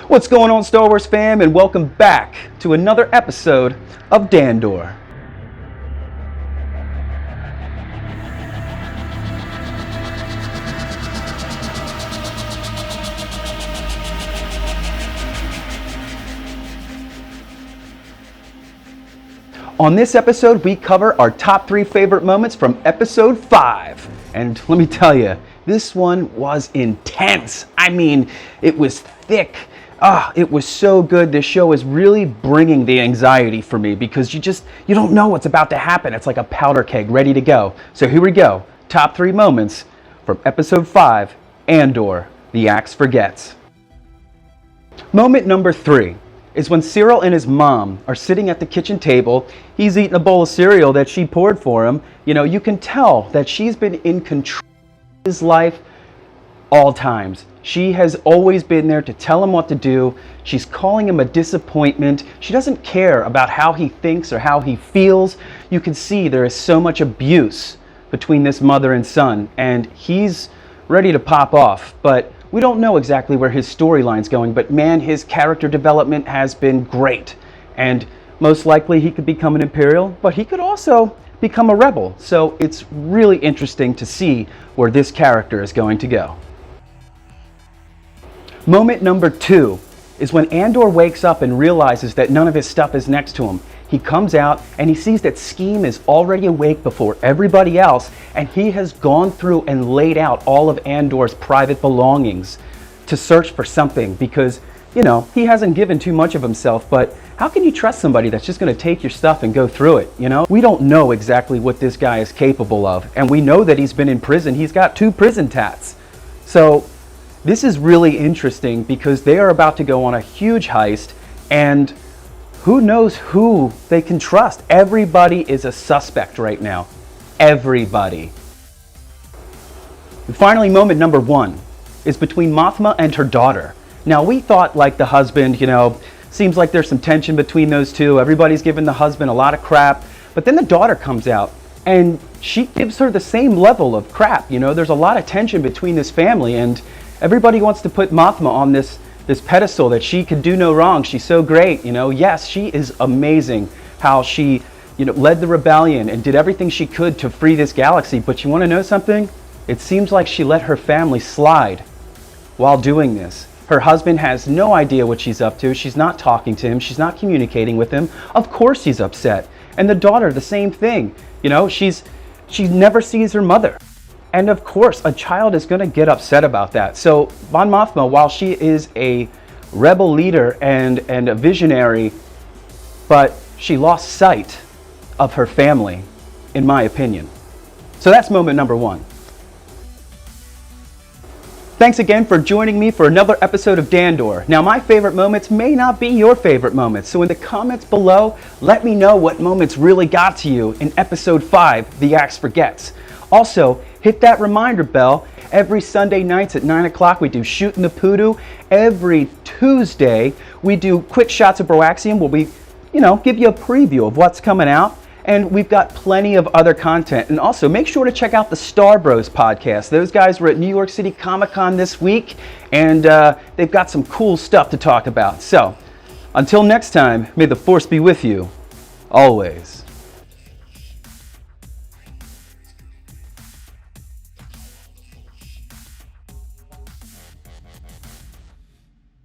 What's going on, Star Wars fam, and welcome back to another episode of DANDOR. On this episode, we cover our top 3 favorite moments from Episode 5. And let me tell you, this one was intense. I mean, it was thick. It was so good. This show is really bringing the anxiety for me because you don't know what's about to happen. It's like a powder keg ready to go. So here we go. Top 3 moments from Episode 5, ANDOR, The Axe Forgets. Moment number 3 is when Cyril and his mom are sitting at the kitchen table. He's eating a bowl of cereal that she poured for him. You know, you can tell that she's been in control of his life all times. She has always been there to tell him what to do. She's calling him a disappointment. She doesn't care about how he thinks or how he feels. You can see there is so much abuse between this mother and son, and he's ready to pop off. But we don't know exactly where his storyline's going, but man, his character development has been great. And most likely he could become an Imperial, but he could also become a rebel. So it's really interesting to see where this character is going to go. Moment number 2 is when Andor wakes up and realizes that none of his stuff is next to him. He comes out and he sees that Scheme is already awake before everybody else, and he has gone through and laid out all of Andor's private belongings to search for something because, you know, he hasn't given too much of himself, but how can you trust somebody that's just going to take your stuff and go through it, you know? We don't know exactly what this guy is capable of, and we know that he's been in prison. He's got 2 prison tats. So this is really interesting because they are about to go on a huge heist, and who knows who they can trust. Everybody is a suspect right now. Everybody. And finally, moment number 1 is between Mothma and her daughter. Now, we thought like the husband, you know, seems like there's some tension between those two. Everybody's giving the husband a lot of crap. But then the daughter comes out and she gives her the same level of crap. You know, there's a lot of tension between this family, and everybody wants to put Mothma on this pedestal that she could do no wrong. She's so great, you know. Yes, she is amazing how she, you know, led the rebellion and did everything she could to free this galaxy. But you want to know something? It seems like she let her family slide while doing this. Her husband has no idea what she's up to. She's not talking to him. She's not communicating with him. Of course he's upset. And the daughter, the same thing. You know, she never sees her mother. And of course, a child is going to get upset about that. So Mon Mothma, while she is a rebel leader and a visionary, but she lost sight of her family, in my opinion. So that's moment number 1. Thanks again for joining me for another episode of DANDOR. Now, my favorite moments may not be your favorite moments, so in the comments below, let me know what moments really got to you in Episode 5, The Axe Forgets. Also, hit that reminder bell. Every Sunday nights at 9 o'clock, we do Shootin' the Poodoo. Every Tuesday, we do Quick Shots of Broaxium, where we, you know, give you a preview of what's coming out. And we've got plenty of other content. And also, make sure to check out the Star Bros podcast. Those guys were at New York City Comic Con this week, and they've got some cool stuff to talk about. So, until next time, may the Force be with you, always.